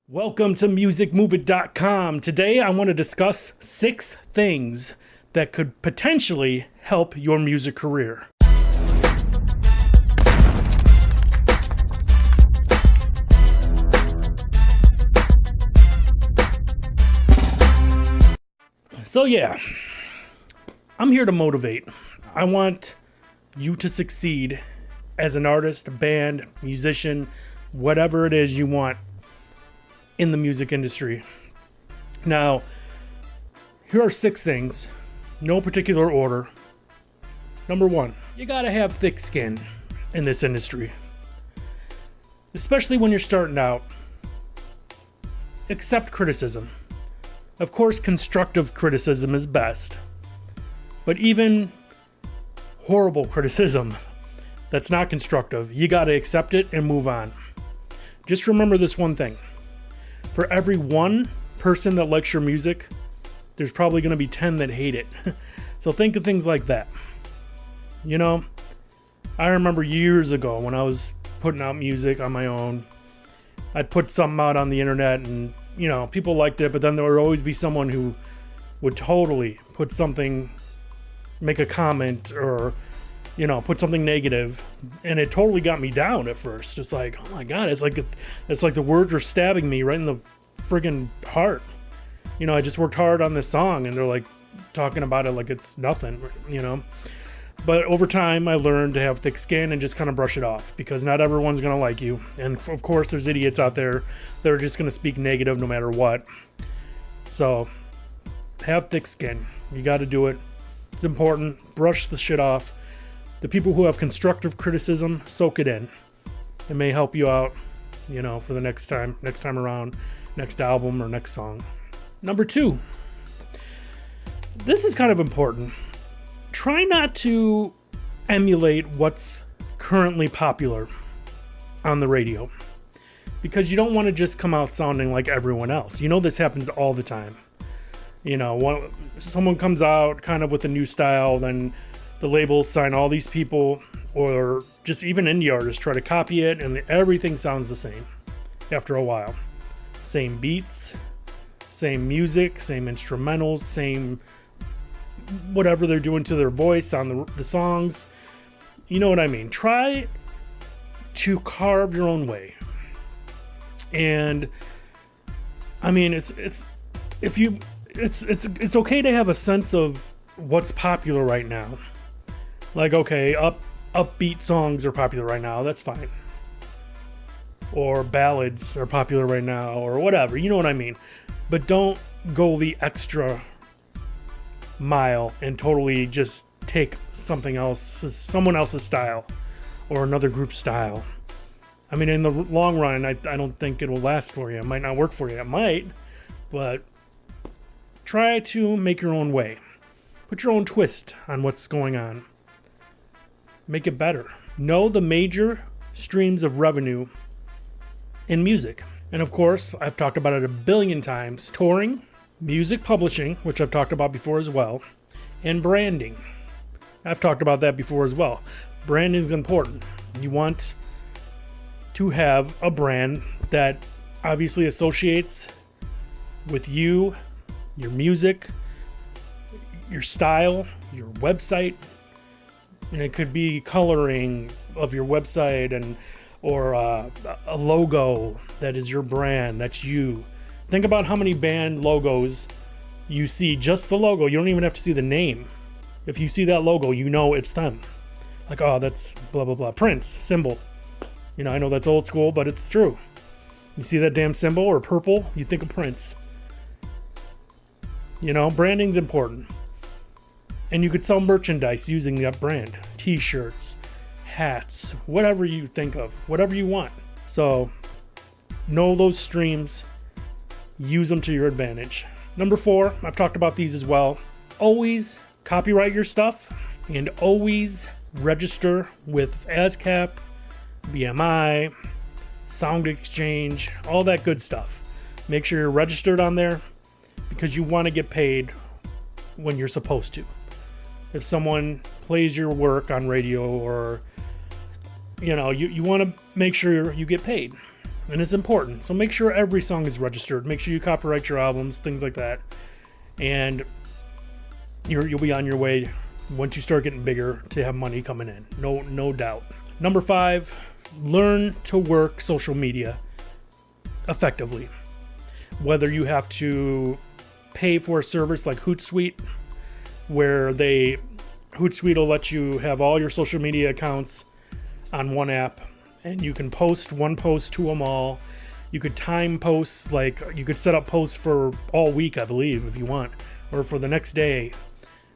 Welcome to musicmoveit.com. Today I want to discuss 6 things that could potentially help your music career. So yeah, I'm here to motivate. I want you to succeed as an artist, band, musician, whatever it is you want in the music industry. Now, here are 6 things, no particular order. Number 1, you gotta have thick skin in this industry, especially when you're starting out. Accept criticism. Of course, constructive criticism is best, but even horrible criticism that's not constructive, you gotta accept it and move on. Just remember this one thing. For every one person that likes your music, there's probably going to be 10 that hate it. So think of things like that. You know, I remember years ago when I was putting out music on my own, I'd put something out on the internet and, you know, people liked it, but then there would always be someone who would totally put something, make a comment or, you know, put something negative, and it totally got me down at first. It's like, oh my God, it's like the words are stabbing me right in the friggin' heart. You know, I just worked hard on this song, and they're like talking about it like it's nothing, you know. But over time, I learned to have thick skin and just kind of brush it off, because not everyone's gonna like you, and of course, there's idiots out there that are just gonna speak negative no matter what. So, have thick skin. You got to do it. It's important. Brush the shit off. The people who have constructive criticism, soak it in. It may help you out, you know, for the next time around, next album or next song. Number 2, this is kind of important. Try not to emulate what's currently popular on the radio, because you don't want to just come out sounding like everyone else. You know, this happens all the time. You know, someone comes out kind of with a new style, then the labels sign all these people, or just even indie artists try to copy it, and everything sounds the same after a while. Same beats, same music, same instrumentals, same whatever they're doing to their voice on the songs. You know what I mean? Try to carve your own way. And I mean, it's okay to have a sense of what's popular right now. Like, okay, upbeat songs are popular right now, that's fine. Or ballads are popular right now, or whatever, you know what I mean. But don't go the extra mile and totally just take someone else's style or another group's style. I mean, in the long run, I don't think it will last for you. It might not work for you. It might, but try to make your own way. Put your own twist on what's going on. Make it better. Know the major streams of revenue in music. And of course, I've talked about it a billion times. Touring, music publishing, which I've talked about before as well, and branding. I've talked about that before as well. Branding is important. You want to have a brand that obviously associates with you, your music, your style, your website. And it could be coloring of your website or a logo that is your brand, that's you. Think about how many band logos you see, just the logo. You don't even have to see the name. If you see that logo, you know it's them. Like, oh, that's blah, blah, blah. Prince, symbol. You know, I know that's old school, but it's true. You see that damn symbol or purple, you think of Prince. You know, branding's important. And you could sell merchandise using that brand. T-shirts, hats, whatever you think of, whatever you want. So, know those streams. Use them to your advantage. Number 4, I've talked about these as well. Always copyright your stuff and always register with ASCAP, BMI, Sound Exchange, all that good stuff. Make sure you're registered on there because you want to get paid when you're supposed to. If someone plays your work on radio or, you know, you want to make sure you get paid. And it's important. So make sure every song is registered. Make sure you copyright your albums, things like that. And you'll be on your way once you start getting bigger to have money coming in. No doubt. Number 5, learn to work social media effectively. Whether you have to pay for a service like Hootsuite, where Hootsuite will let you have all your social media accounts on one app, and you can post one post to them all. You could time posts, like you could set up posts for all week, I believe, if you want, or for the next day.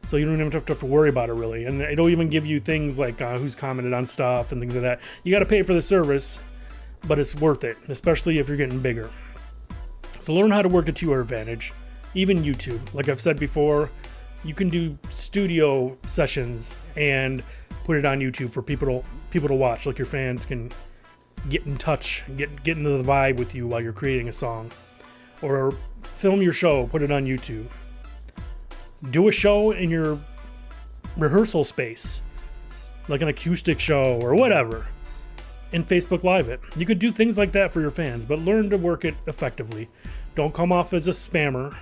So you don't even have to worry about it really. And it'll even give you things like who's commented on stuff and things like that. You got to pay for the service, but it's worth it, especially if you're getting bigger. So learn how to work it to your advantage. Even YouTube, like I've said before, you can do studio sessions and put it on YouTube for people to watch. Like your fans can get in touch, get into the vibe with you while you're creating a song. Or film your show, put it on YouTube. Do a show in your rehearsal space, like an acoustic show or whatever, and Facebook Live it. You could do things like that for your fans, but learn to work it effectively. Don't come off as a spammer.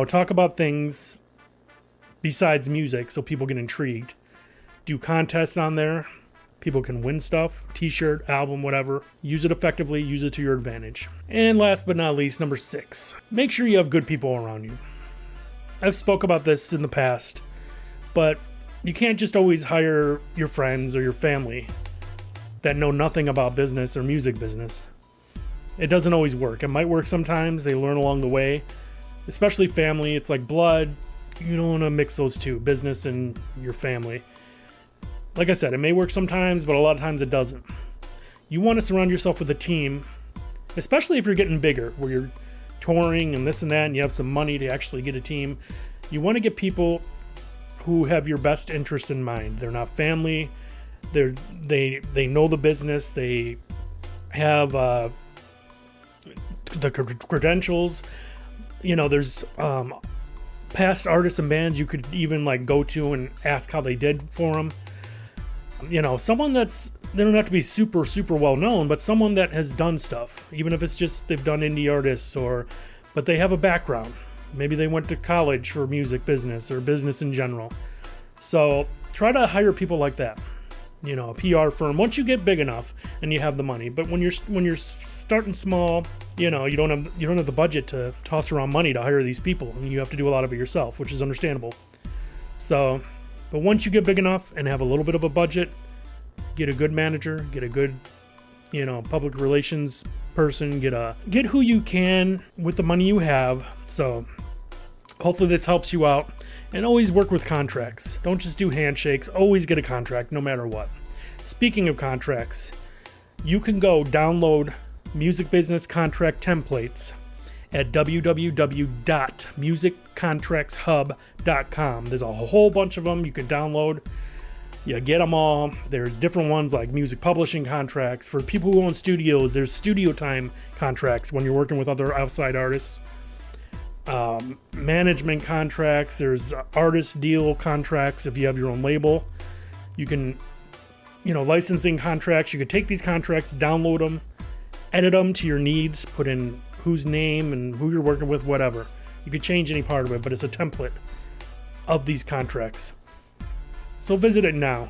Talk about things besides music so people get intrigued. Do contests on there. People can win stuff, t-shirt, album, whatever. Use it effectively, use it to your advantage. And last but not least, number 6, make sure you have good people around you. I've spoke about this in the past, but you can't just always hire your friends or your family that know nothing about business or music business. It doesn't always work. It might work sometimes. They learn along the way. Especially family, it's like blood. You don't want to mix those two, business and your family. Like I said, it may work sometimes, but a lot of times it doesn't. You want to surround yourself with a team, especially if you're getting bigger, where you're touring and this and that, and you have some money to actually get a team. You want to get people who have your best interest in mind. They're not family. They know the business. They have the credentials. There's past artists and bands you could even go to and ask how they did for them. Someone they don't have to be super, super well known, but someone that has done stuff, even if it's just they've done indie artists but they have a background. Maybe they went to college for music business or business in general. So try to hire people like that. A PR firm, once you get big enough and you have the money. But when you're starting small, you don't have the budget to toss around money to hire these people, and you have to do a lot of it yourself, which is understandable. So, but once you get big enough and have a little bit of a budget, get a good manager, get a good, public relations person, get who you can with the money you have. So hopefully this helps you out. And always work with contracts. Don't just do handshakes. Always get a contract no matter what. Speaking of contracts, you can go download music business contract templates at www.musiccontractshub.com. There's a whole bunch of them you can download. You get them all. There's different ones like music publishing contracts. For people who own studios, there's studio time contracts when you're working with other outside artists. Management contracts, there's artist deal contracts if you have your own label. You can, licensing contracts. You could take these contracts, download them, edit them to your needs, put in whose name and who you're working with, whatever. You could change any part of it, but it's a template of these contracts. So visit it now.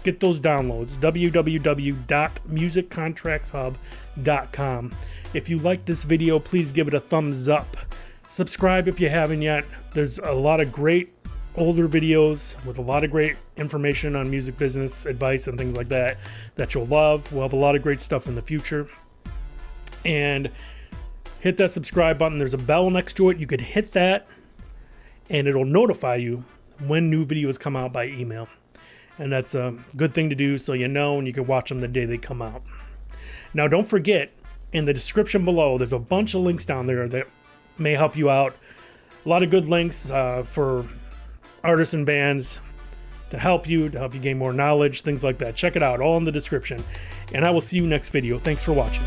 Get those downloads, www.musiccontractshub.com. If you like this video, please give it a thumbs up. Subscribe if you haven't yet. There's a lot of great older videos with a lot of great information on music business advice and things like that you'll love. We'll have a lot of great stuff in the future. And hit that subscribe button. There's a bell next to it. You could hit that and it'll notify you when new videos come out by email. And that's a good thing to do so you know, and you can watch them the day they come out. Now don't forget, in the description below, there's a bunch of links down there that may help you out. A lot of good links for artists and bands to help you gain more knowledge, things like that. Check it out, all in the description. And I will see you next video. Thanks for watching.